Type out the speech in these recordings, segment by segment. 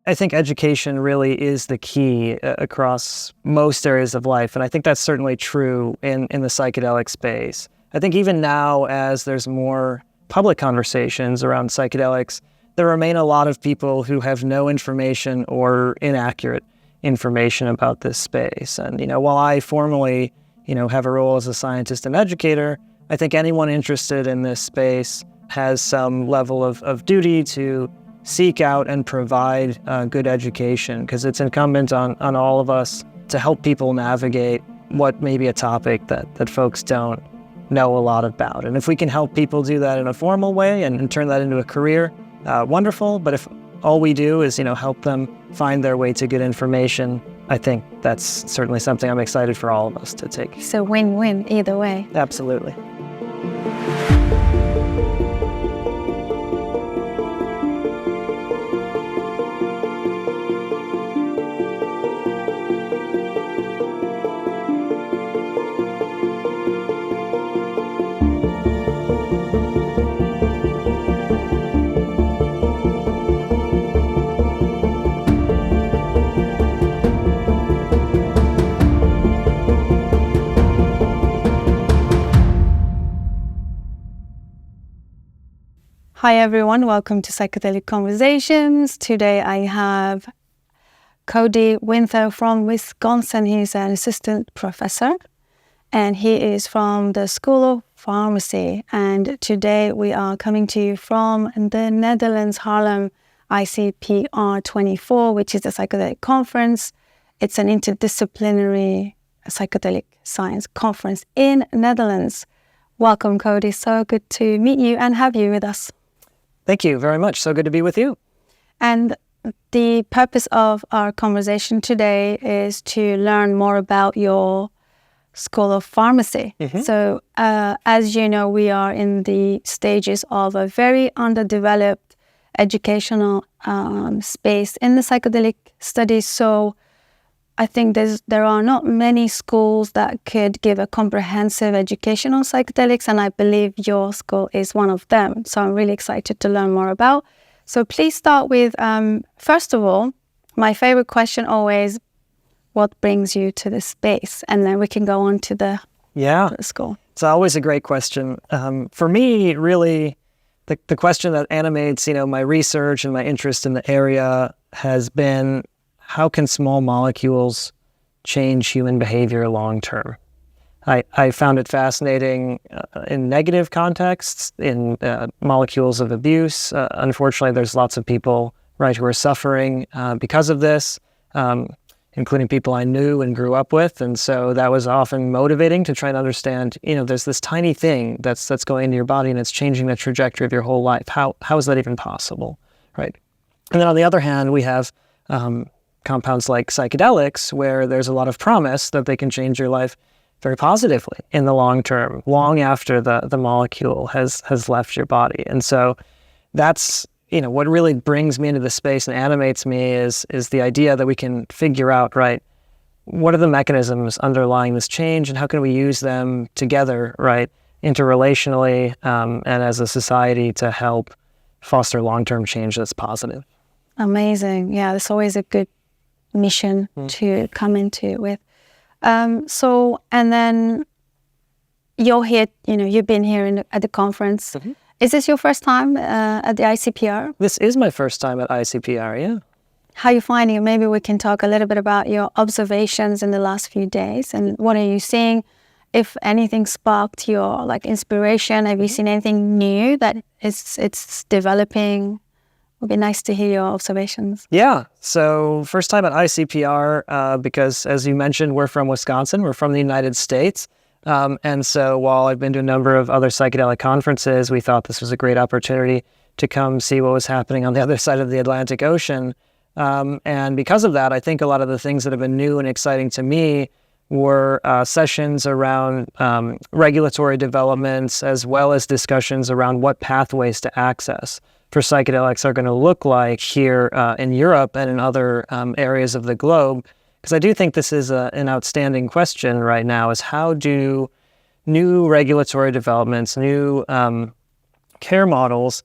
I think education really is the key across most areas of life. And I think that's certainly true in the psychedelic space. I think even now, as there's more public conversations around psychedelics, there remain a lot of people who have no information or inaccurate information about this space. And, while I formally, have a role as a scientist and educator, I think anyone interested in this space has some level of duty to seek out and provide good education, because it's incumbent on all of us to help people navigate what may be a topic that folks don't know a lot about. And if we can help people do that in a formal way and turn that into a career, wonderful. But if all we do is, help them find their way to good information, I think that's certainly something I'm excited for all of us to take. So win-win either way. Absolutely. Hi everyone, welcome to Psychedelic Conversations. Today I have Cody Wenthur from Wisconsin. He's an assistant professor and he is from the School of Pharmacy. And today we are coming to you from the Netherlands, Haarlem, ICPR 24, which is a psychedelic conference. It's an interdisciplinary psychedelic science conference in Netherlands. Welcome, Cody. So good to meet you and have you with us. Thank you very much. So good to be with you. And the purpose of our conversation today is to learn more about your School of Pharmacy. Mm-hmm. So as you know, we are in the stages of a very underdeveloped educational space in the psychedelic studies. So I think there are not many schools that could give a comprehensive education on psychedelics, and I believe your school is one of them. So I'm really excited to learn more about. So please start with, first of all, my favorite question always, what brings you to this space? And then we can go on to the school. It's always a great question. For me, really, the question that animates, my research and my interest in the area has been, how can small molecules change human behavior long term? I found it fascinating in negative contexts, in molecules of abuse. Unfortunately, there's lots of people, who are suffering because of this, including people I knew and grew up with. And so that was often motivating to try and understand, there's this tiny thing that's going into your body and it's changing the trajectory of your whole life. How is that even possible, right? And then on the other hand, we have compounds like psychedelics, where there's a lot of promise that they can change your life very positively in the long term, long after the molecule has left your body. And so that's, what really brings me into the space and animates me is the idea that we can figure out, what are the mechanisms underlying this change and how can we use them together, interrelationally and as a society to help foster long-term change that's positive. Amazing. Yeah, that's always a good mission to come into it with. And then you're here, you've been here at the conference. Mm-hmm. Is this your first time at the ICPR? This is my first time at ICPR, yeah. How are you finding it? Maybe we can talk a little bit about your observations in the last few days and what are you seeing? If anything sparked your inspiration, have you seen anything new that it's developing? It would be nice to hear your observations. Yeah. So first time at ICPR because, as you mentioned, we're from Wisconsin. We're from the United States. And so while I've been to a number of other psychedelic conferences, we thought this was a great opportunity to come see what was happening on the other side of the Atlantic Ocean. And because of that, I think a lot of the things that have been new and exciting to me were sessions around regulatory developments, as well as discussions around what pathways to access for psychedelics are going to look like here in Europe and in other areas of the globe. Because I do think this is an outstanding question right now, is how do new regulatory developments, new care models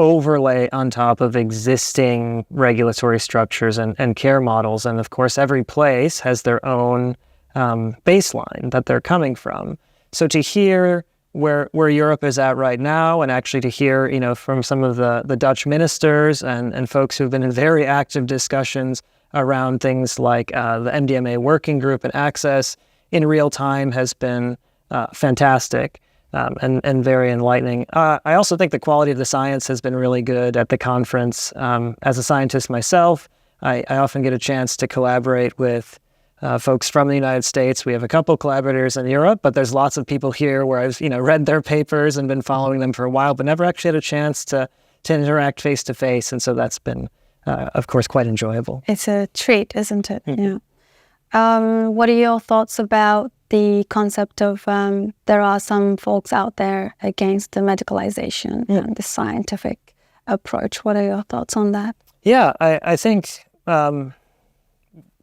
overlay on top of existing regulatory structures and care models. And of course, every place has their own baseline that they're coming from. So to hear where Europe is at right now, and actually to hear, from some of the Dutch ministers and folks who've been in very active discussions around things like the MDMA working group and access in real time has been fantastic and very enlightening. I also think the quality of the science has been really good at the conference. As a scientist myself, I often get a chance to collaborate with folks from the United States. We have a couple collaborators in Europe, but there's lots of people here where I've read their papers and been following them for a while, but never actually had a chance to interact face to face. And so that's been, of course, quite enjoyable. It's a treat, isn't it? Mm-hmm. Yeah. What are your thoughts about the concept of there are some folks out there against the medicalization and the scientific approach? What are your thoughts on that? Yeah, I think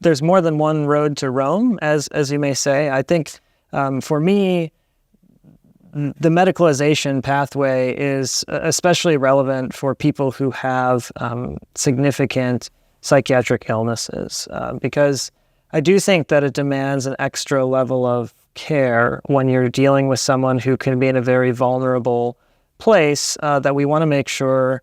there's more than one road to Rome, as you may say. I think for me, the medicalization pathway is especially relevant for people who have significant psychiatric illnesses, because I do think that it demands an extra level of care when you're dealing with someone who can be in a very vulnerable place, that we want to make sure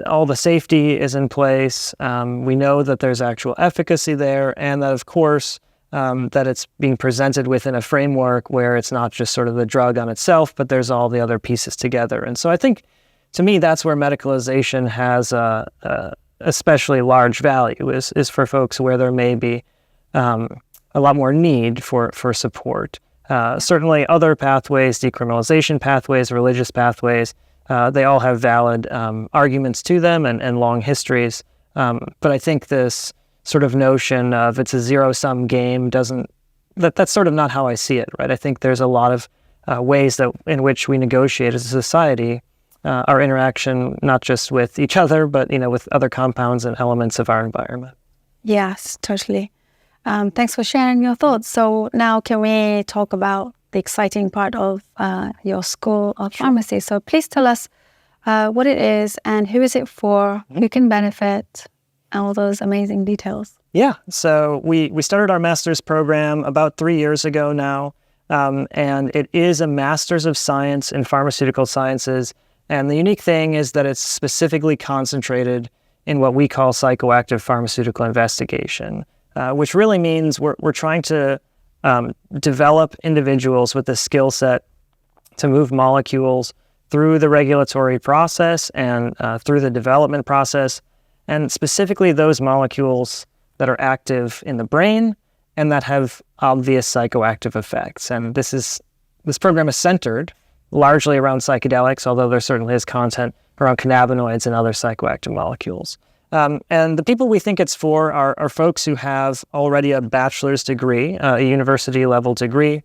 all the safety is in place. We know that there's actual efficacy there, and that, of course, that it's being presented within a framework where it's not just sort of the drug on itself, but there's all the other pieces together. And so I think, to me, that's where medicalization has a especially large value, is for folks where there may be a lot more need for support. Certainly other pathways, decriminalization pathways, religious pathways, they all have valid arguments to them and long histories. But I think this sort of notion of it's a zero-sum game that's sort of not how I see it, right? I think there's a lot of ways in which we negotiate as a society, our interaction, not just with each other, but, with other compounds and elements of our environment. Yes, totally. Thanks for sharing your thoughts. So now can we talk about the exciting part of your School of Pharmacy? So please tell us what it is and who is it for, who can benefit, and all those amazing details. Yeah, so we started our master's program about 3 years ago now, and it is a Master's of Science in Pharmaceutical Sciences. And the unique thing is that it's specifically concentrated in what we call psychoactive pharmaceutical investigation, which really means we're trying to develop individuals with the skill set to move molecules through the regulatory process and through the development process, and specifically those molecules that are active in the brain and that have obvious psychoactive effects. And this program is centered largely around psychedelics, although there certainly is content around cannabinoids and other psychoactive molecules. And the people we think it's for are folks who have already a bachelor's degree, a university-level degree.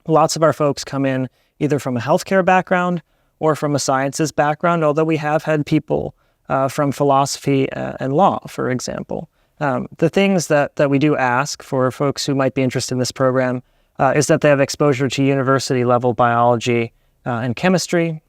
Lots of our folks come in either from a healthcare background or from a sciences background, although we have had people from philosophy and law, for example. The things that we do ask for folks who might be interested in this program is that they have exposure to university-level biology and chemistry,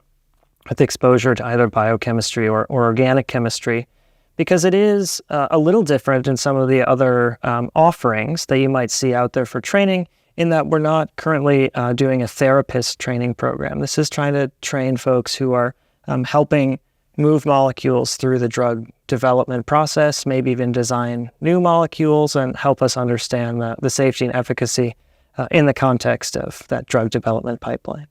with exposure to either biochemistry or organic chemistry, because it is a little different in some of the other offerings that you might see out there for training, in that we're not currently doing a therapist training program. This is trying to train folks who are helping move molecules through the drug development process, maybe even design new molecules and help us understand the safety and efficacy in the context of that drug development pipeline.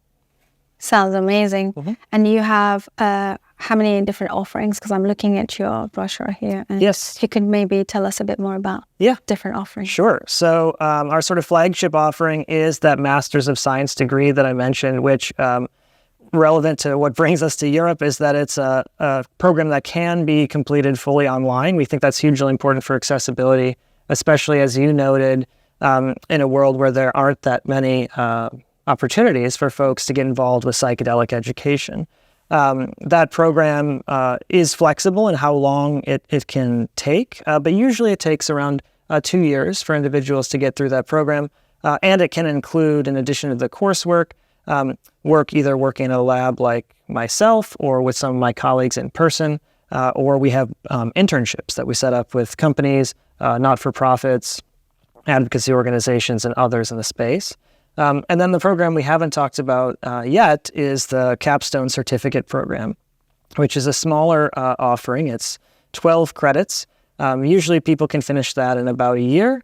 Sounds amazing. Mm-hmm. And you have how many different offerings? Because I'm looking at your brochure here. And yes. If you could maybe tell us a bit more about different offerings. Sure. So our sort of flagship offering is that Master's of Science degree that I mentioned, which relevant to what brings us to Europe is that it's a program that can be completed fully online. We think that's hugely important for accessibility, especially as you noted, in a world where there aren't that many opportunities for folks to get involved with psychedelic education. That program is flexible in how long it can take, but usually it takes around 2 years for individuals to get through that program. And it can include, in addition to the coursework, work in a lab like myself or with some of my colleagues in person, or we have internships that we set up with companies, not-for-profits, advocacy organizations, and others in the space. And then the program we haven't talked about yet is the Capstone Certificate Program, which is a smaller offering. It's 12 credits. Usually people can finish that in about a year.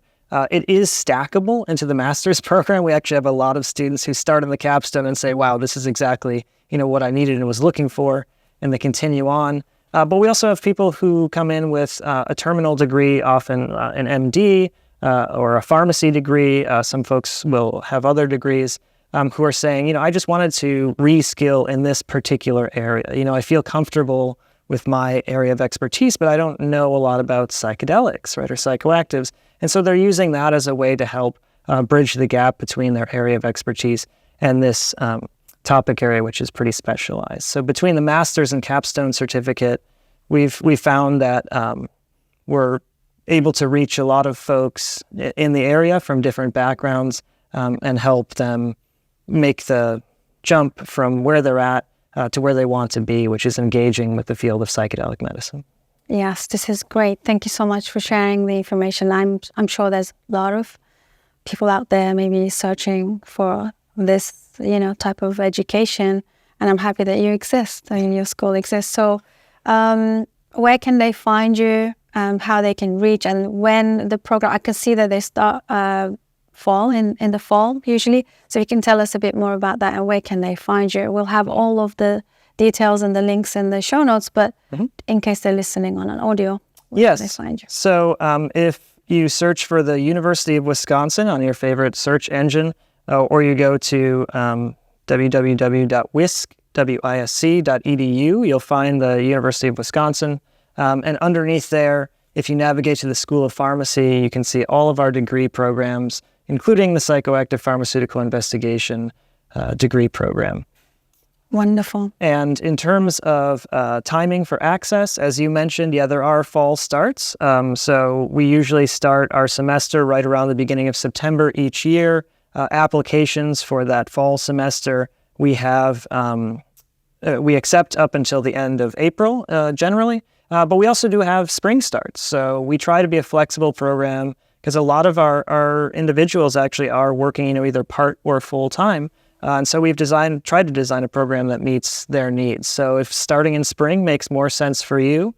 It is stackable into the master's program. We actually have a lot of students who start in the capstone and say, wow, this is exactly what I needed and was looking for, and they continue on. But we also have people who come in with a terminal degree, often an MD or a pharmacy degree. Some folks will have other degrees who are saying, I just wanted to reskill in this particular area. I feel comfortable with my area of expertise, but I don't know a lot about psychedelics, right, or psychoactives. And so they're using that as a way to help bridge the gap between their area of expertise and this topic area, which is pretty specialized. So between the master's and capstone certificate, we've found that we're able to reach a lot of folks in the area from different backgrounds and help them make the jump from where they're at to where they want to be, which is engaging with the field of psychedelic medicine. Yes, this is great. Thank you so much for sharing the information. I'm sure there's a lot of people out there maybe searching for this, type of education, and I'm happy that you exist and your school exists. So where can they find you, how they can reach, and when the program, I can see that they start fall in the fall usually. So you can tell us a bit more about that and where can they find you. We'll have all of the details and the links in the show notes, but in case they're listening on an audio, where can they find you? So if you search for the University of Wisconsin on your favorite search engine, or you go to www.wisc.edu, you'll find the University of Wisconsin. And underneath there, if you navigate to the School of Pharmacy, you can see all of our degree programs, including the Psychoactive Pharmaceutical Investigation degree program. Wonderful. And in terms of timing for access, as you mentioned, there are fall starts. So we usually start our semester right around the beginning of September each year. Applications for that fall semester, we accept up until the end of April generally. But we also do have spring starts. So we try to be a flexible program because a lot of our individuals actually are working, either part or full time. And so we've tried to design a program that meets their needs. So if starting in spring makes more sense for you,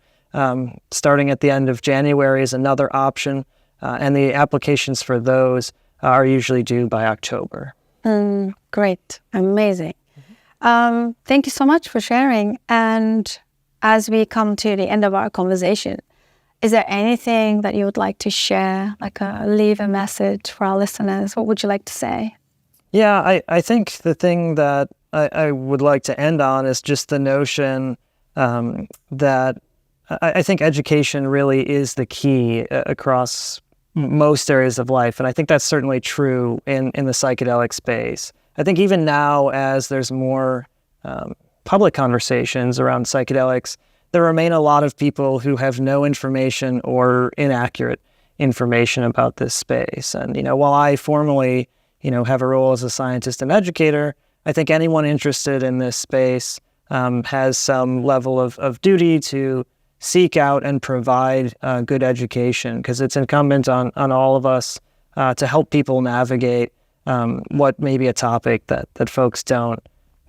starting at the end of January is another option. And the applications for those are usually due by October. Great. Amazing. Thank you so much for sharing. And as we come to the end of our conversation, is there anything that you would like to share, leave a message for our listeners? What would you like to say? Yeah, I think the thing that I would like to end on is just the notion that I think education really is the key across most areas of life. And I think that's certainly true in the psychedelic space. I think even now, as there's more public conversations around psychedelics, there remain a lot of people who have no information or inaccurate information about this space. And, while I formally, have a role as a scientist and educator, I think anyone interested in this space has some level of duty to seek out and provide good education, because it's incumbent on all of us to help people navigate what may be a topic that folks don't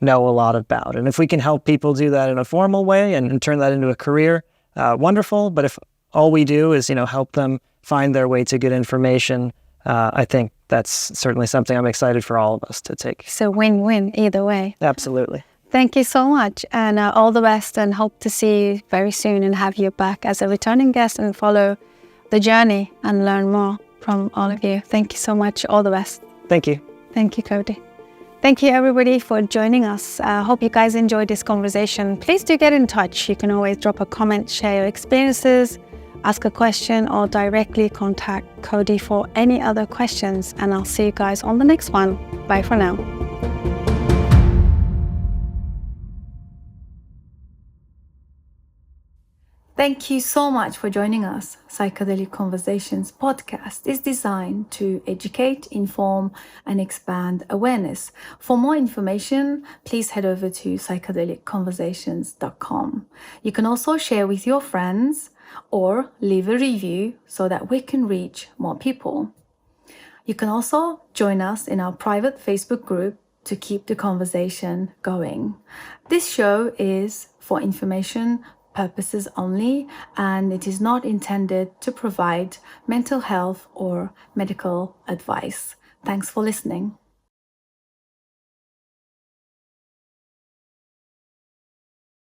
know a lot about. And if we can help people do that in a formal way and turn that into a career, wonderful. But if all we do is, help them find their way to good information, I think that's certainly something I'm excited for all of us to take. So win-win either way. Absolutely. Thank you so much, and all the best, and hope to see you very soon and have you back as a returning guest and follow the journey and learn more from all of you. Thank you so much. All the best. Thank you. Thank you, Cody. Thank you, everybody, for joining us. I hope you guys enjoyed this conversation. Please do get in touch. You can always drop a comment, share your experiences, ask a question, or directly contact Cody for any other questions. And I'll see you guys on the next one. Bye for now. Thank you so much for joining us. Psychedelic Conversations podcast is designed to educate, inform, and expand awareness. For more information, please head over to psychedelicconversations.com. You can also share with your friends or leave a review so that we can reach more people. You can also join us in our private Facebook group to keep the conversation going. This show is for information purposes only, and it is not intended to provide mental health or medical advice. Thanks for listening.